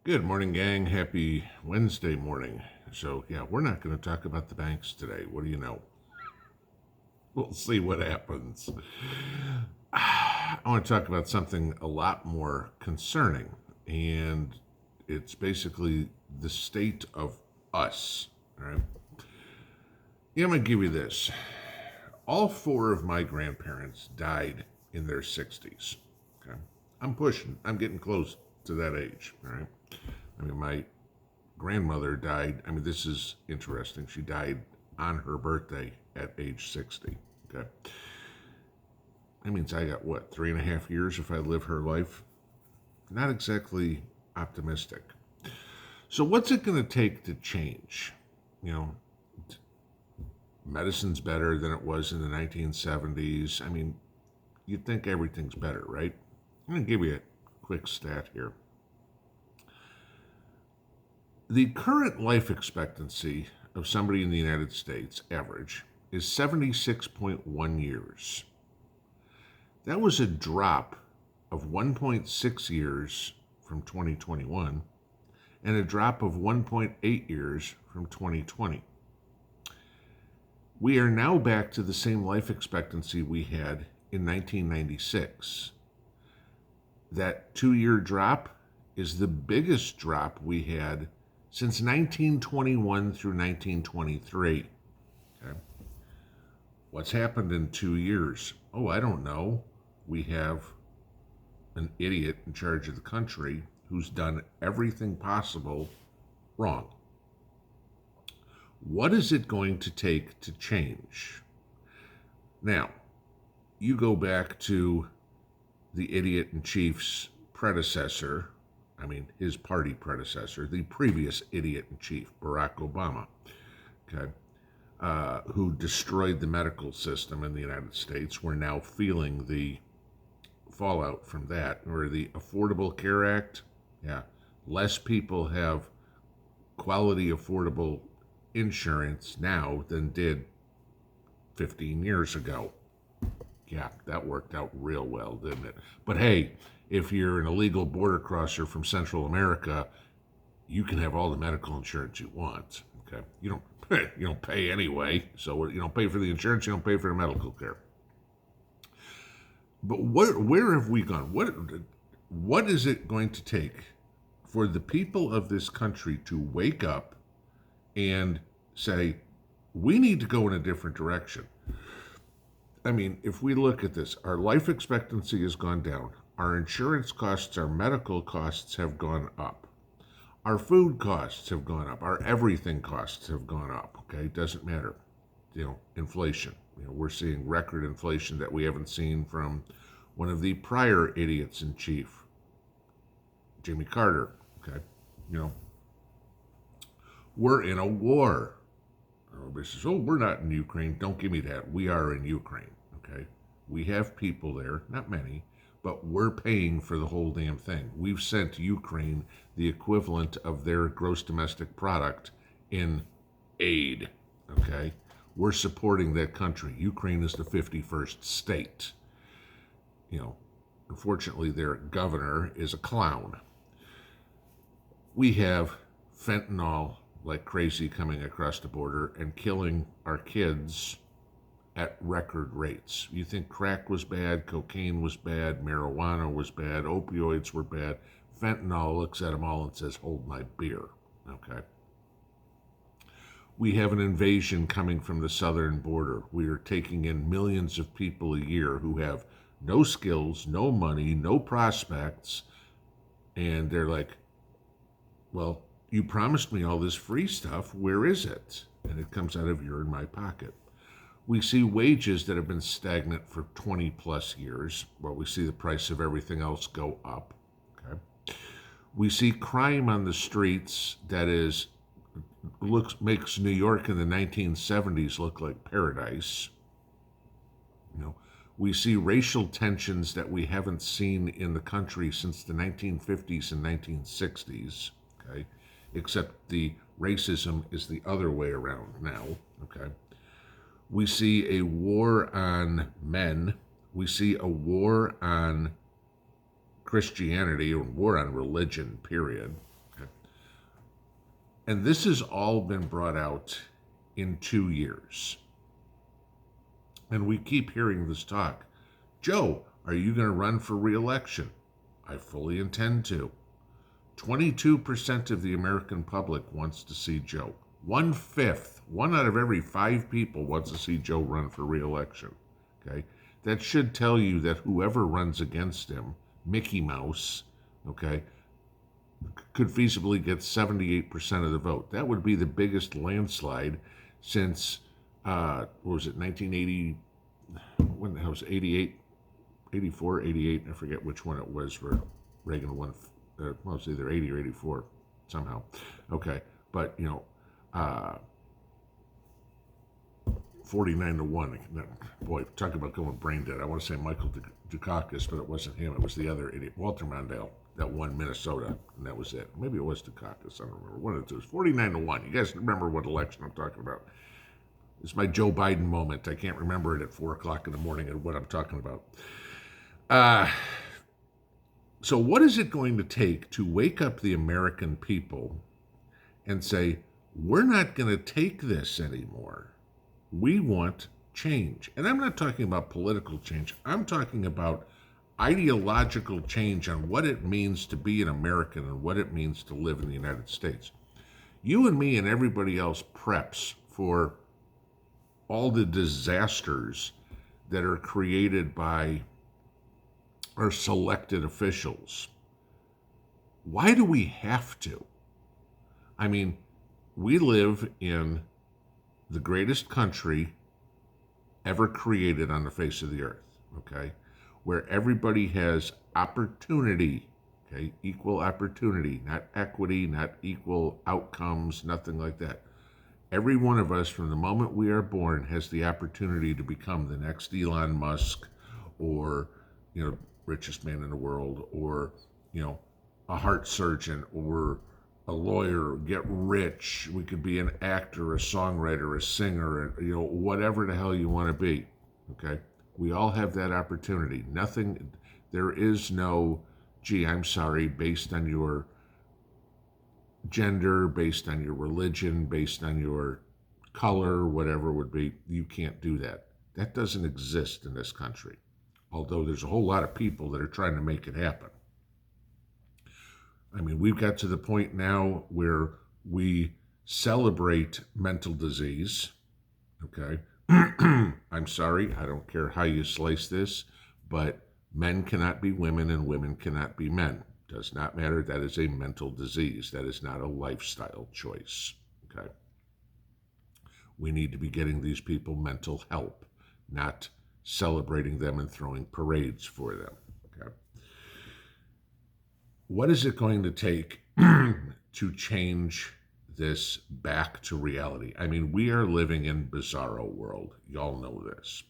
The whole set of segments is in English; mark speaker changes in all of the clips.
Speaker 1: Good morning, gang. Happy Wednesday morning. So, we're not going to talk about the banks today. What do you know? We'll see what happens. I want to talk about something a lot more concerning, and it's basically the state of us. All right. I'm going to give you this. All four of my grandparents died in their 60s. Okay. I'm getting close to that age. All right. My grandmother died. This is interesting. She died on her birthday at age 60. Okay. That means I got, 3.5 years if I live her life? Not exactly optimistic. So, what's it going to take to change? Medicine's better than it was in the 1970s. You'd think everything's better, right? I'm going to give you a quick stat here. The current life expectancy of somebody in the United States, average, is 76.1 years. That was a drop of 1.6 years from 2021 and a drop of 1.8 years from 2020. We are now back to the same life expectancy we had in 1996. That 2-year drop is the biggest drop we had since 1921 through 1923. Okay. What's happened in 2 years? Oh, I don't know. We have an idiot in charge of the country who's done everything possible wrong. What is it going to take to change? Now, you go back to the idiot in chief's predecessor, his party predecessor, the previous idiot in chief, Barack Obama, okay, who destroyed the medical system in the United States. We're now feeling the fallout from that. Or the Affordable Care Act. Less people have quality, affordable insurance now than did 15 years ago. That worked out real well, didn't it? But hey, if you're an illegal border crosser from Central America, you can have all the medical insurance you want. Okay, you don't pay anyway, so you don't pay for the insurance, you don't pay for the medical care. But where have we gone? What is it going to take for the people of this country to wake up and say, we need to go in a different direction? If we look at this, our life expectancy has gone down. Our insurance costs, our medical costs have gone up. Our food costs have gone up. Our everything costs have gone up. Okay, it doesn't matter. Inflation. We're seeing record inflation that we haven't seen from one of the prior idiots in chief, Jimmy Carter. Okay, we're in a war. Everybody says, "Oh, we're not in Ukraine." Don't give me that. We are in Ukraine. Okay, we have people there, not many, but we're paying for the whole damn thing. We've sent Ukraine the equivalent of their gross domestic product in aid. Okay, we're supporting that country. Ukraine is the 51st state. Unfortunately, their governor is a clown. We have fentanyl like crazy coming across the border and killing our kids at record rates. You think crack was bad, cocaine was bad, marijuana was bad, opioids were bad. Fentanyl looks at them all and says, hold my beer. Okay. We have an invasion coming from the southern border. We are taking in millions of people a year who have no skills, no money, no prospects, and they're like, well, you promised me all this free stuff. Where is it? And it comes out of your and my pocket. We see wages that have been stagnant for 20 plus years, while we see the price of everything else go up. Okay. We see crime on the streets that makes New York in the 1970s look like paradise. We see racial tensions that we haven't seen in the country since the 1950s and 1960s. Okay. Except the racism is the other way around now. Okay. We see a war on men. We see a war on Christianity, or war on religion, period. Okay. And this has all been brought out in 2 years. And we keep hearing this talk. Joe, are you going to run for re-election? I fully intend to. 22% of the American public wants to see Joe. 1/5, 1 out of every 5 people wants to see Joe run for re-election. Okay? That should tell you that whoever runs against him, Mickey Mouse, okay, could feasibly get 78% of the vote. That would be the biggest landslide since, what was it, 1980, when the hell was it, 88, 84, 88, I forget which one it was where Reagan won, well, it was either 80 or 84, somehow. Okay, but, 49-1. Boy, talk about going brain dead. I want to say Michael Dukakis, but it wasn't him. It was the other idiot, Walter Mondale, that won Minnesota, and that was it. Maybe it was Dukakis. I don't remember. One of the two. It was 49-1. You guys remember what election I'm talking about? It's my Joe Biden moment. I can't remember it at 4 o'clock in the morning and what I'm talking about. So what is it going to take to wake up the American people and say, we're not going to take this anymore? We want change. And I'm not talking about political change. I'm talking about ideological change on what it means to be an American and what it means to live in the United States. You and me and everybody else preps for all the disasters that are created by our selected officials. Why do we have to? I mean, we live in the greatest country ever created on the face of the earth, okay? Where everybody has opportunity, okay? Equal opportunity, not equity, not equal outcomes, nothing like that. Every one of us, from the moment we are born, has the opportunity to become the next Elon Musk or, richest man in the world, or, a heart surgeon, or a lawyer, get rich. We could be an actor, a songwriter, a singer, whatever the hell you want to be, okay? We all have that opportunity. There is no, gee, I'm sorry, based on your gender, based on your religion, based on your color, whatever it would be, you can't do that. That doesn't exist in this country, although there's a whole lot of people that are trying to make it happen. I mean, we've got to the point now where we celebrate mental disease, okay? I'm sorry, I don't care how you slice this, but men cannot be women and women cannot be men. Does not matter. That is a mental disease. That is not a lifestyle choice, okay? We need to be getting these people mental help, not celebrating them and throwing parades for them, okay? What is it going to take to change this back to reality? I mean, we are living in bizarro world. Y'all know this.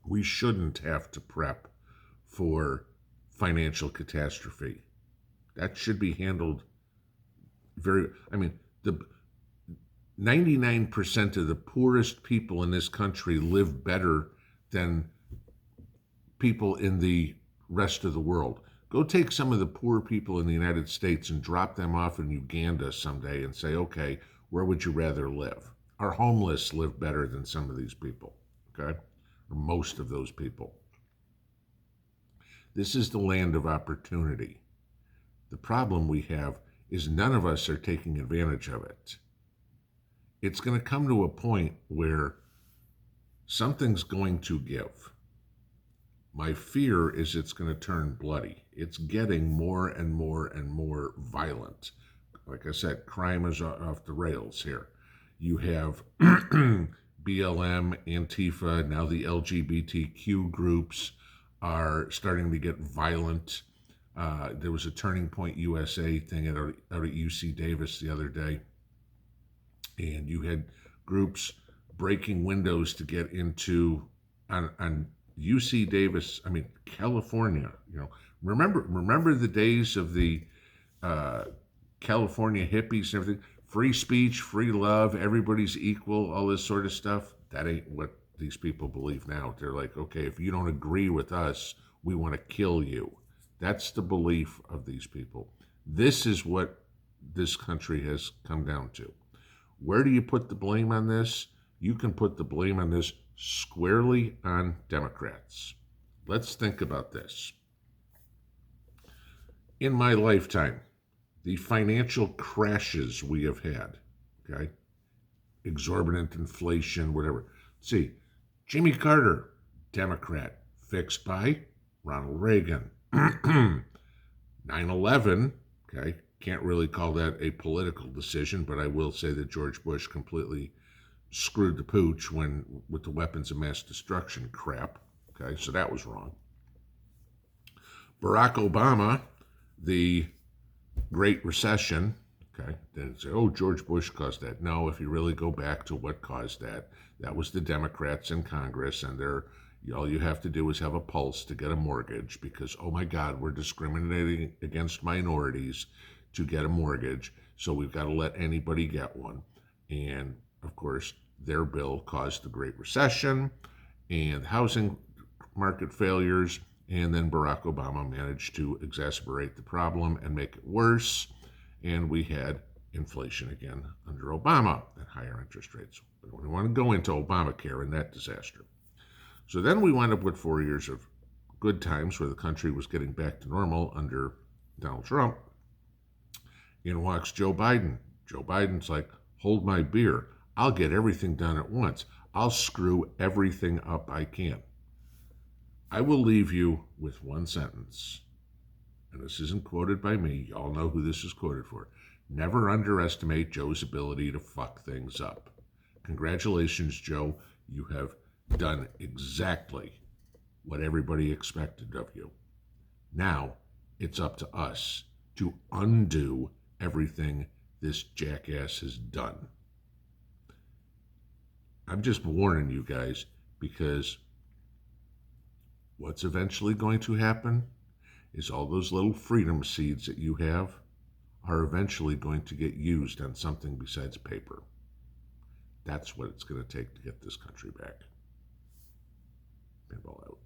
Speaker 1: We shouldn't have to prep for financial catastrophe. That should be handled the 99% of the poorest people in this country live better than people in the rest of the world. Go take some of the poor people in the United States and drop them off in Uganda someday and say, okay, where would you rather live? Our homeless live better than some of these people, okay? Or most of those people. This is the land of opportunity. The problem we have is none of us are taking advantage of it. It's going to come to a point where something's going to give. My fear is it's going to turn bloody. It's getting more and more and more violent. Like I said, crime is off the rails here. You have BLM, Antifa, now the LGBTQ groups are starting to get violent. There was a Turning Point USA thing out at UC Davis the other day, and you had groups breaking windows to get into on UC Davis. I mean, California. Remember the days of the California hippies and everything. Free speech, free love, everybody's equal, all this sort of stuff. That ain't what these people believe now. They're like, okay, if you don't agree with us, we want to kill you. That's the belief of these people. This is what this country has come down to. Where do you put the blame on this? You can put the blame on this squarely on Democrats. Let's think about this. In my lifetime, the financial crashes we have had, okay, exorbitant inflation, whatever. Let's see, Jimmy Carter, Democrat, fixed by Ronald Reagan. 9/11, okay, can't really call that a political decision, but I will say that George Bush completely screwed the pooch with the weapons of mass destruction crap. Okay, so that was wrong. Barack Obama, the Great Recession. Okay, then say, oh, George Bush caused that. No, if you really go back to what caused that, that was the Democrats in Congress, and all you have to do is have a pulse to get a mortgage because, oh my God, we're discriminating against minorities to get a mortgage, so we've got to let anybody get one. And of course, their bill caused the Great Recession and housing market failures, and then Barack Obama managed to exacerbate the problem and make it worse, and we had inflation again under Obama at higher interest rates. We don't want to go into Obamacare and that disaster. So then we wound up with 4 years of good times where the country was getting back to normal under Donald Trump. In walks Joe Biden. Joe Biden's like, hold my beer. I'll get everything done at once. I'll screw everything up I can. I will leave you with one sentence, and this isn't quoted by me. Y'all know who this is quoted for. Never underestimate Joe's ability to fuck things up. Congratulations, Joe. You have done exactly what everybody expected of you. Now, it's up to us to undo everything this jackass has done. I'm just warning you guys because what's eventually going to happen is all those little freedom seeds that you have are eventually going to get used on something besides paper. That's what it's going to take to get this country back. Pinball out.